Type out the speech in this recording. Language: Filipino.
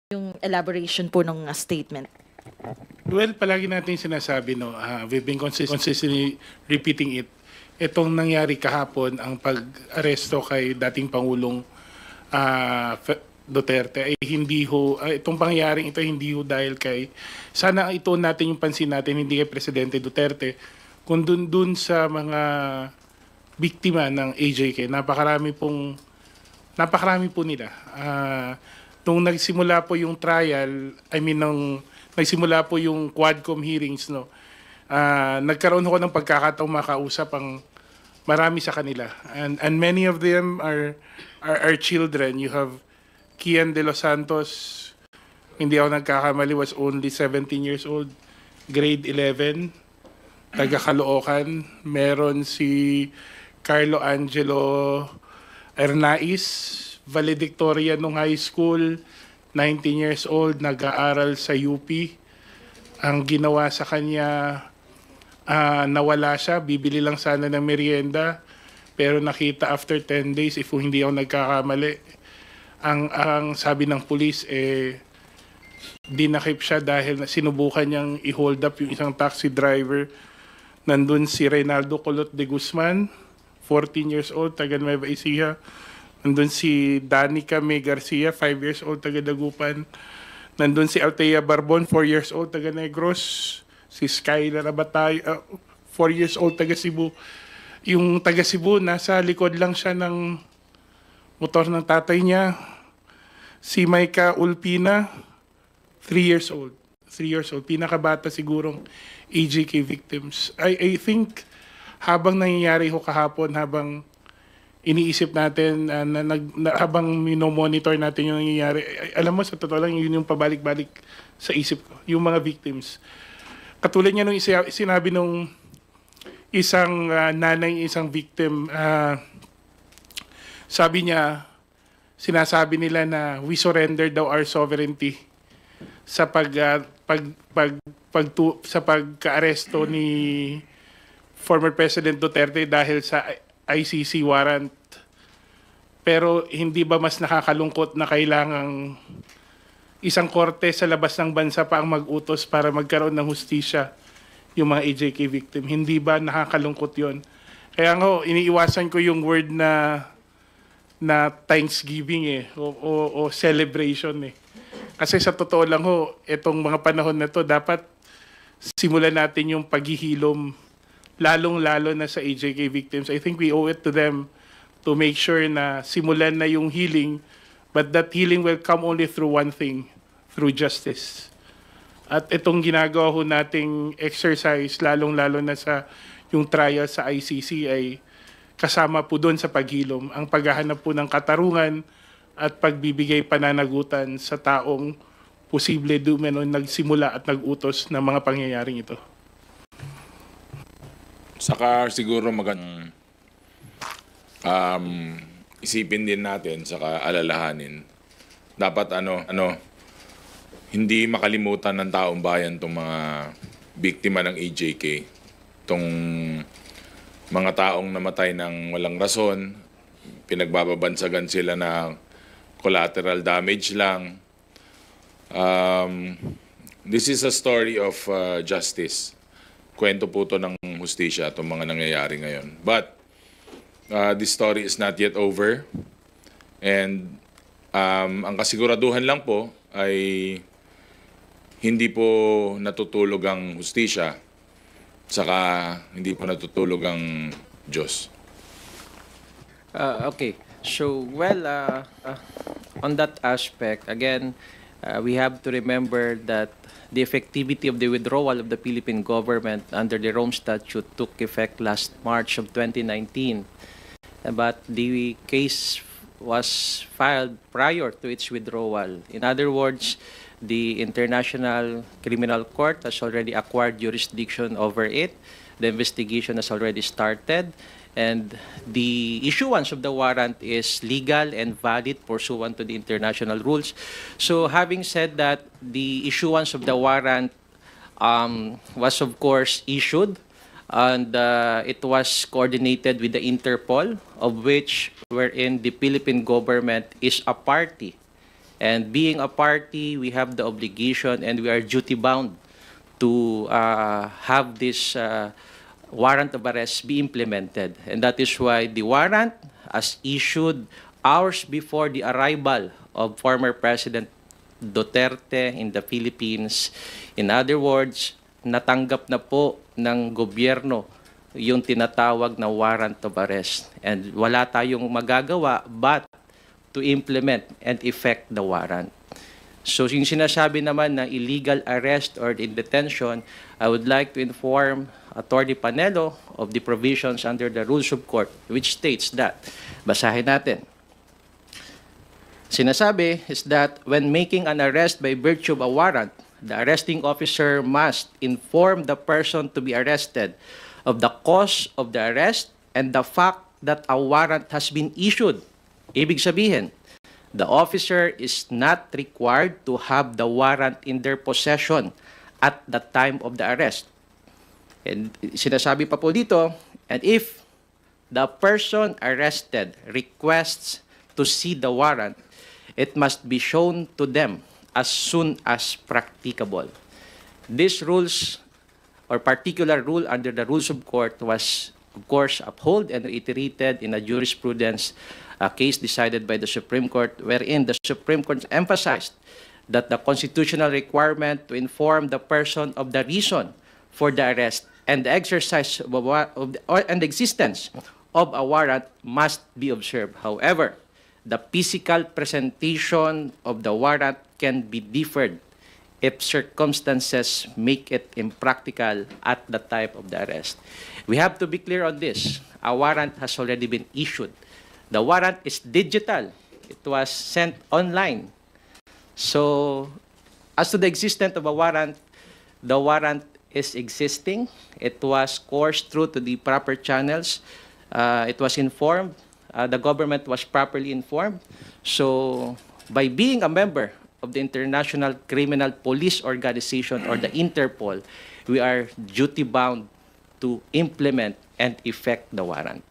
yung elaboration po ng statement? Well, palagi natin sinasabi, no, we've been consistently repeating it. Itong nangyari kahapon, ang pag-aresto kay dating Pangulong Duterte ay hindi ho, itong pangyayaring ito hindi ho dahil kay, sana ito natin yung pansin natin, hindi kay Presidente Duterte, kung dun sa mga biktima ng AJK, napakarami po nila. Nung nagsimula po yung trial, nung nagsimula po yung Quadcom hearings, no, nagkaroon ako ng pagkakataong makausap ang marami sa kanila. And many of them are children. You have Kian de los Santos, hindi ako nagkakamali, was only 17 years old, grade 11, taga Caloocan. Meron si Carlo Angelo Ernais, valedictorian nung high school, 19 years old, nag-aaral sa UP. Ang ginawa sa kanya, nawala siya, bibili lang sana ng merienda, pero nakita after 10 days, if hindi ako nagkakamali, ang sabi ng pulis, dinakip siya dahil sinubukan niyang i-hold up yung isang taxi driver. Nandun si Reynaldo Colot de Guzman, 14 years old, taga Nueva Ecija. Nandun si Danica May Garcia, 5 years old, taga Dagupan. Nandun si Althea Barbon, 4 years old, taga Negros. Si Skylar Abatay, 4 years old, taga Cebu. Yung taga Cebu, nasa likod lang siya ng motor ng tatay niya. Si Maika Ulpina, 3 years old. 3 years old. Pinakabata sigurong AJK victims. I think habang nangyayari ho kahapon, habang iniisip natin, habang minomonitor natin yung nangyayari, alam mo, sa totoo lang, yun yung pabalik-balik sa isip ko, yung mga victims. Katulad niya nung sinabi nung isang nanay, isang victim, sabi niya, sinasabi nila na we surrender daw our sovereignty sa sa pagka-aresto ni former President Duterte dahil sa ICC warrant. Pero hindi ba mas nakakalungkot na kailangang isang korte sa labas ng bansa pa ang mag-utos para magkaroon ng hustisya yung mga AJK victim? Hindi ba nakakalungkot yon? Kaya nga, iniiwasan ko yung word na Thanksgiving o celebration Kasi sa totoo lang ho, itong mga panahon na to, dapat simulan natin yung paghihilom, lalong-lalo na sa AJK victims. I think we owe it to them to make sure na simulan na yung healing, but that healing will come only through one thing, through justice. At itong ginagawa ho nating exercise, lalong-lalo na sa yung trial sa ICC ay kasama po doon sa paghilom, ang paghahanap po ng katarungan at pagbibigay pananagutan sa taong posible dumeno nagsimula at nag-utos ng mga pangyayaring ito. Saka siguro isipin din natin, saka alalahanin, dapat hindi makalimutan ng taong bayan itong mga biktima ng AJK, itong mga taong namatay ng walang rason, pinagbababansagan sila na collateral damage lang. This is a story of justice. Kwento po ito ng hustisya, itong mga nangyayari ngayon. But this story is not yet over. And ang kasiguraduhan lang po ay hindi po natutulog ang hustisya, saka hindi po natutulog ang Diyos. Okay. So, well, on that aspect, again, we have to remember that the effectivity of the withdrawal of the Philippine government under the Rome Statute took effect last March of 2019. But the case was filed prior to its withdrawal. In other words, the International Criminal Court has already acquired jurisdiction over it. The investigation has already started. And the issuance of the warrant is legal and valid pursuant to the international rules. So having said that, the issuance of the warrant was of course issued, and it was coordinated with the Interpol, of which wherein the Philippine government is a party And being a party, we have the obligation and we are duty-bound to have this warrant of arrest be implemented. And that is why the warrant, as issued hours before the arrival of former President Duterte in the Philippines, in other words, natanggap na po ng gobyerno yung tinatawag na warrant of arrest. And wala tayong magagawa but to implement and effect the warrant. So yung sinasabi naman na illegal arrest or in detention, I would like to inform Attorney Panelo of the provisions under the Rules of Court which states that, basahin natin. Sinasabi is that when making an arrest by virtue of a warrant, the arresting officer must inform the person to be arrested of the cause of the arrest and the fact that a warrant has been issued. Ibig sabihin, the officer is not required to have the warrant in their possession at the time of the arrest. And sinasabi pa po dito, and if the person arrested requests to see the warrant, it must be shown to them as soon as practicable. These rules or particular rule under the Rules of Court was, of course, upheld and reiterated in a jurisprudence case decided by the Supreme Court, wherein the Supreme Court emphasized that the constitutional requirement to inform the person of the reason for the arrest and the exercise and the existence of a warrant must be observed. However, the physical presentation of the warrant can be deferred if circumstances make it impractical at the time of the arrest. We have to be clear on this. A warrant has already been issued. The warrant is digital. It was sent online. So, as to the existence of a warrant, the warrant is existing. It was coursed through to the proper channels. It was informed. The government was properly informed. So, by being a member of the International Criminal Police Organization or the Interpol, we are duty-bound to implement and effect the warrant.